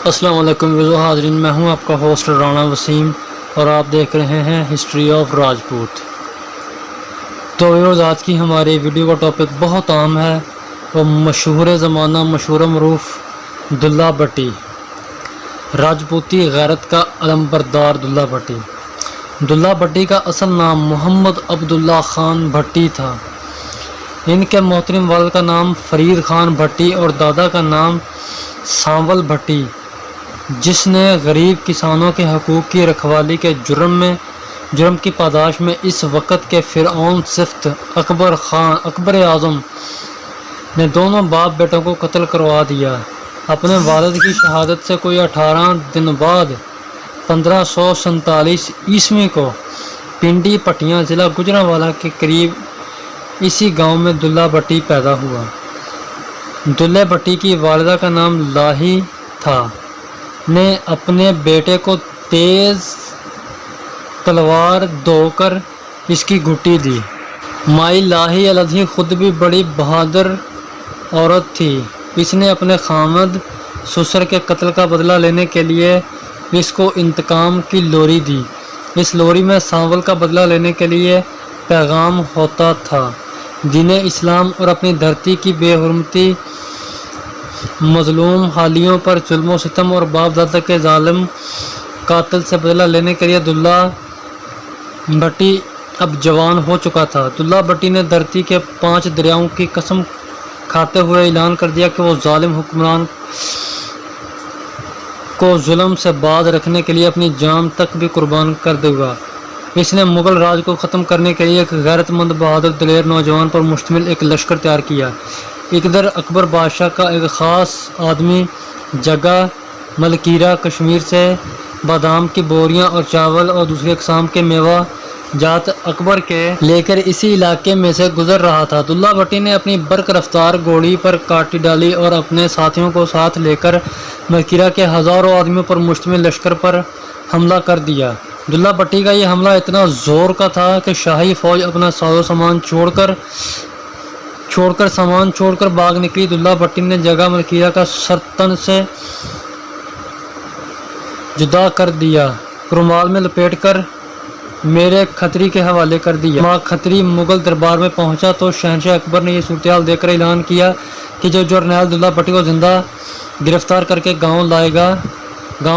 السلام علیکم ویزو حاضرین، میں ہوں آپ کا ہوسٹ رانا وسیم اور آپ دیکھ رہے ہیں ہسٹری آف راجپوت۔ تو ویوز، آج کی ہماری ویڈیو کا ٹاپک بہت عام ہے، وہ مشہور زمانہ مشہور معروف دلہ بھٹی، راجپوتی غیرت کا علم بردار دلہ بھٹی۔ دلہ بھٹی کا اصل نام محمد عبداللہ خان بھٹی تھا۔ ان کے محترم والد کا نام فرید خان بھٹی اور دادا کا نام سانول بھٹی، جس نے غریب کسانوں کے حقوق کی رکھوالی کے جرم کی پاداش میں اس وقت کے فرعون صفت اکبر اعظم نے دونوں باپ بیٹوں کو قتل کروا دیا۔ اپنے والد کی شہادت سے کوئی 18 دن بعد 1547 عیسوی کو پنڈی پٹیاں ضلع گوجرانوالہ کے قریب اسی گاؤں میں دلہ بھٹی پیدا ہوا۔ دلہ بھٹی کی والدہ کا نام لاہی تھا، نے اپنے بیٹے کو تیز تلوار دو کر اس کی گھٹی دی۔ مائی لاہی الدھی خود بھی بڑی بہادر عورت تھی۔ اس نے اپنے خامد سسر کے قتل کا بدلہ لینے کے لیے اس کو انتقام کی لوری دی۔ اس لوری میں سانول کا بدلہ لینے کے لیے پیغام ہوتا تھا: دین اسلام اور اپنی دھرتی کی بے حرمتی، مظلوم حالیوں پر ظلم و ستم اور باپ دادا کے ظالم قاتل سے بدلہ لینے کے لیے دلہ بھٹی اب جوان ہو چکا تھا۔ دلہ بھٹی نے دھرتی کے 5 دریاؤں کی قسم کھاتے ہوئے اعلان کر دیا کہ وہ ظالم حکمران کو ظلم سے باز رکھنے کے لیے اپنی جان تک بھی قربان کر دے گا۔ اس نے مغل راج کو ختم کرنے کے لیے ایک غیرت مند بہادر دلیر نوجوان پر مشتمل ایک لشکر تیار کیا۔ اقدر اکبر بادشاہ کا ایک خاص آدمی جگہ ملکیرہ کشمیر سے بادام کی بوریاں اور چاول اور دوسری اقسام کے میوہ جات اکبر کے لے کر اسی علاقے میں سے گزر رہا تھا۔ دلہ بھٹی نے اپنی برق رفتار گھوڑی پر کاٹی ڈالی اور اپنے ساتھیوں کو ساتھ لے کر ملکیرہ کے ہزاروں آدمیوں پر مشتمل لشکر پر حملہ کر دیا۔ دلہ بھٹی کا یہ حملہ اتنا زور کا تھا کہ شاہی فوج اپنا ساز و سامان چھوڑ کر بھاگ نکلی۔ دلہ بھٹی نے جگہ ملکیرہ کا سرتن سے جدا کر دیا، رومال میں لپیٹ کر میرے کھتری کے حوالے کر دیا۔ ماں کھتری مغل دربار میں پہنچا تو شہنشاہ اکبر نے یہ صورتحال دیکھ کر اعلان کیا کہ جو جرنیل دلہ بھٹی کو زندہ گرفتار کر کے گاؤں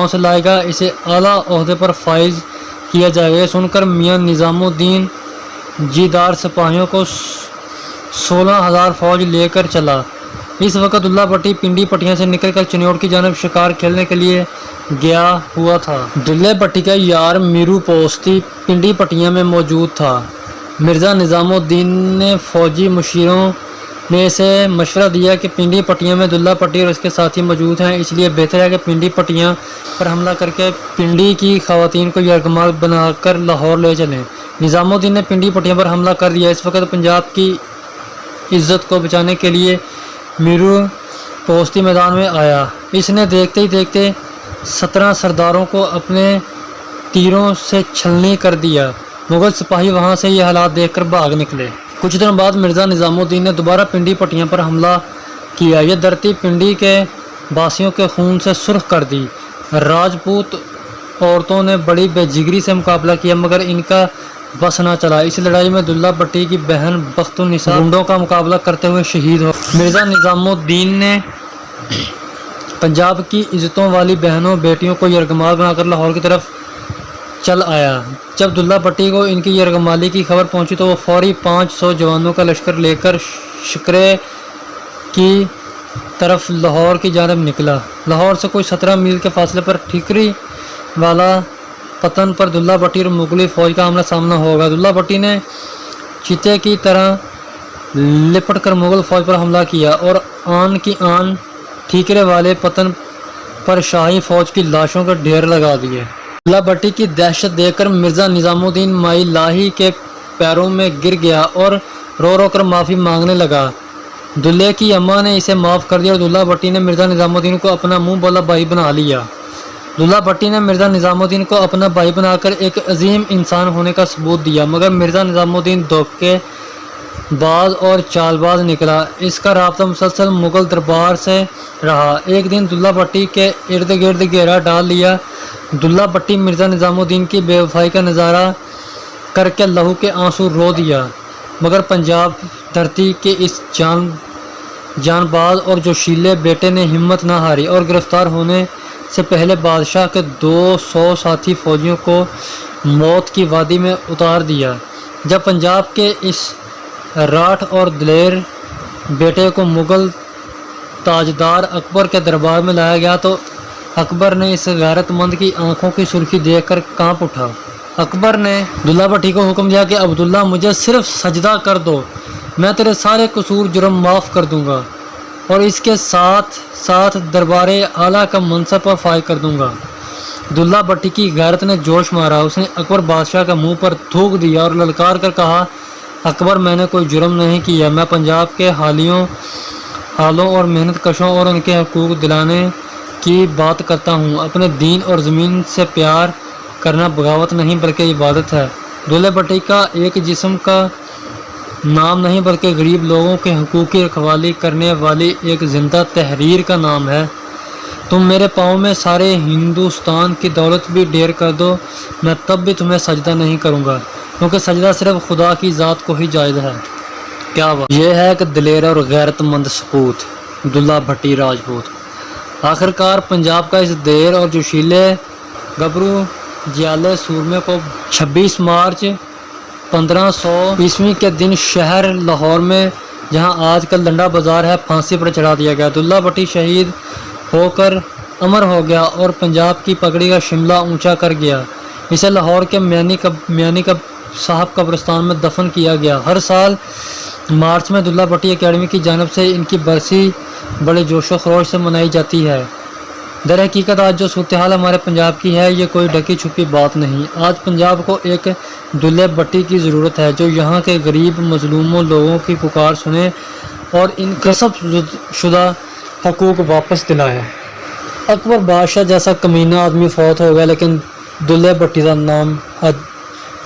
سے لائے گا، اسے اعلیٰ عہدے پر فائز کیا جائے گا۔ یہ سن کر میاں نظام الدین جیدار سپاہیوں کو 16,000 فوج لے کر چلا۔ اس وقت دلہ بھٹی پنڈی پٹیاں سے نکل کر چنیوٹ کی جانب شکار کھیلنے کے لیے گیا ہوا تھا۔ دلہ بھٹی کا یار میرو پوستی پنڈی پٹیاں میں موجود تھا۔ مرزا نظام الدین نے فوجی مشیروں نے اسے مشورہ دیا کہ پنڈی پٹیاں میں دلہ بھٹی اور اس کے ساتھی موجود ہیں، اس لیے بہتر ہے کہ پنڈی پٹیاں پر حملہ کر کے پنڈی کی خواتین کو یرغمال بنا کر لاہور لے چلیں۔ نظام الدین نے پنڈی پٹیاں پر حملہ کر دیا۔ اس وقت پنجاب کی عزت کو بچانے کے لیے میرو پوستی میدان میں آیا۔ اس نے دیکھتے ہی دیکھتے 17 سرداروں کو اپنے تیروں سے چھلنی کر دیا۔ مغل سپاہی وہاں سے یہ حالات دیکھ کر بھاگ نکلے۔ کچھ دن بعد مرزا نظام الدین نے دوبارہ پنڈی پٹیاں پر حملہ کیا۔ یہ دھرتی پنڈی کے باسیوں کے خون سے سرخ کر دی۔ راجپوت عورتوں نے بڑی بے جگری سے مقابلہ کیا، مگر ان کا بس نہ چلا۔ اس لڑائی میں دلہ بھٹی کی بہن بخت النساء گنڈوں کا مقابلہ کرتے ہوئے شہید ہو۔ مرزا نظام الدین نے پنجاب کی عزتوں والی بہنوں بیٹیوں کو یرغمال بنا کر لاہور کی طرف چل آیا۔ جب دلہ بھٹی کو ان کی یرغمالی کی خبر پہنچی تو وہ فوری 500 جوانوں کا لشکر لے کر شکرے کی طرف لاہور کی جانب نکلا۔ لاہور سے کوئی 17 میل کے فاصلے پر ٹھیکری والا پتن پر دلہ بھٹی اور مغلی فوج کا آمنا سامنا ہوگا۔ دلہ بھٹی نے چیتے کی طرح لپٹ کر مغل فوج پر حملہ کیا اور آن کی آن ٹھیکرے والے پتن پر شاہی فوج کی لاشوں کے ڈھیر لگا دیے۔ دلہ بھٹی کی دہشت دیکھ کر مرزا نظام الدین مائی لاہی کے پیروں میں گر گیا اور رو رو کر معافی مانگنے لگا۔ دلہے کی اماں نے اسے معاف کر دیا اور دلہ بھٹی نے مرزا نظام الدین کو اپنا منہ بولا بھائی بنا لیا۔ دلہ بھٹی نے مرزا نظام الدین کو اپنا بھائی بنا کر ایک عظیم انسان ہونے کا ثبوت دیا، مگر مرزا نظام الدین دھوکے باز اور چال باز نکلا۔ اس کا رابطہ مسلسل مغل دربار سے رہا۔ ایک دن دلہ بھٹی کے ارد گرد گھیرا ڈال لیا۔ دلہ بھٹی مرزا نظام الدین کی بے وفائی کا نظارہ کر کے لہو کے آنسو رو دیا، مگر پنجاب دھرتی کے اس جان باز اور جوشیلے بیٹے نے ہمت نہ ہاری اور گرفتار ہونے سے پہلے بادشاہ کے 200 ساتھی فوجیوں کو موت کی وادی میں اتار دیا۔ جب پنجاب کے اس راٹھ اور دلیر بیٹے کو مغل تاجدار اکبر کے دربار میں لایا گیا تو اکبر نے اس غیرت مند کی آنکھوں کی سرخی دیکھ کر کانپ اٹھا۔ اکبر نے دلہ بھٹی کو حکم دیا کہ عبداللہ مجھے صرف سجدہ کر دو، میں تیرے سارے قصور جرم معاف کر دوں گا اور اس کے ساتھ ساتھ دربار اعلیٰ کا منصب پر فائز کر دوں گا۔ دلہ بھٹی کی غیرت نے جوش مارا۔ اس نے اکبر بادشاہ کا منہ پر تھوک دیا اور للکار کر کہا، اکبر میں نے کوئی جرم نہیں کیا، میں پنجاب کے حالوں اور محنت کشوں اور ان کے حقوق دلانے کی بات کرتا ہوں۔ اپنے دین اور زمین سے پیار کرنا بغاوت نہیں بلکہ عبادت ہے۔ دلہ بھٹی کا ایک جسم کا نام نہیں بلکہ غریب لوگوں کے حقوق کی رکھوالی کرنے والی ایک زندہ تحریر کا نام ہے۔ تم میرے پاؤں میں سارے ہندوستان کی دولت بھی ڈھیر کر دو، میں تب بھی تمہیں سجدہ نہیں کروں گا، کیونکہ سجدہ صرف خدا کی ذات کو ہی جائز ہے۔ کیا بات! یہ ہے ایک دلیر اور غیرت مند سپوت، دلہ بھٹی راجپوت۔ آخرکار پنجاب کا اس دیر اور جوشیلے گبرو جیالے سورمے کو 26 مارچ 1500 کے دن شہر لاہور میں، جہاں آج کل لنڈا بازار ہے، پھانسی پر چڑھا دیا گیا۔ دلہ بھٹی شہید ہو کر امر ہو گیا اور پنجاب کی پگڑی کا شملہ اونچا کر گیا۔ اسے لاہور کے میانی صاحب قبرستان میں دفن کیا گیا۔ ہر سال مارچ میں دلہ بھٹی اکیڈمی کی جانب سے ان کی برسی بڑے جوش و خروش سے منائی جاتی ہے۔ در حقیقت آج جو صورتحال ہمارے پنجاب کی ہے، یہ کوئی ڈھکی چھپی بات نہیں۔ آج پنجاب کو ایک دلہ بھٹی کی ضرورت ہے جو یہاں کے غریب مظلوموں لوگوں کی پکار سنے اور ان غصب شدہ حقوق واپس دلائے۔ اکبر بادشاہ جیسا کمینہ آدمی فوت ہو گیا، لیکن دلہ بھٹی کا نام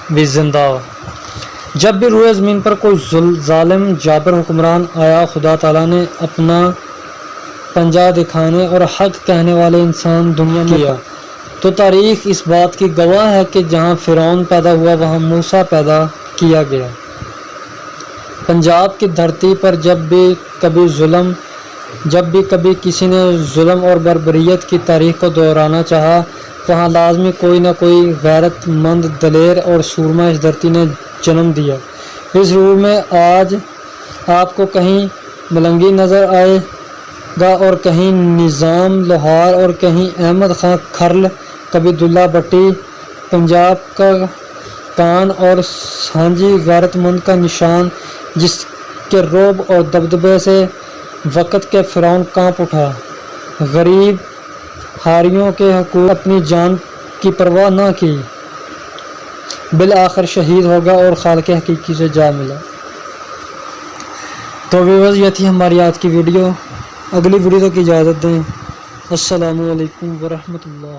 بھی زندہ۔ جب بھی روئے زمین پر کوئی ظالم جابر حکمران آیا، خدا تعالیٰ نے اپنا پنجہ دکھانے اور حق کہنے والے انسان دنیا میں کیا، تو تاریخ اس بات کی گواہ ہے کہ جہاں فرعون پیدا ہوا وہاں موسیٰ پیدا کیا گیا۔ پنجاب کی دھرتی پر جب بھی کبھی کسی نے ظلم اور بربریت کی تاریخ کو دہرانا چاہا، وہاں لازمی کوئی نہ کوئی غیرت مند دلیر اور سورما اس دھرتی نے جنم دیا۔ اس روح میں آج آپ کو کہیں ملنگی نظر آئے گا اور کہیں نظام لوہار اور کہیں احمد خان کھرل، کبھی دلہ بھٹی، پنجاب کا کان اور سانجی غیرت مند کا نشان، جس کے رعب اور دبدبے سے وقت کے فرعون کانپ اٹھا، غریب ہاریوں کے حقوق اپنی جان کی پرواہ نہ کی، بالآخر شہید ہوگا اور خالق حقیقی سے جا ملا۔ تو ویورز، یہ تھی ہماری آج کی ویڈیو۔ اگلی ویڈیو تک اجازت دیں۔ السلام علیکم ورحمۃ اللہ۔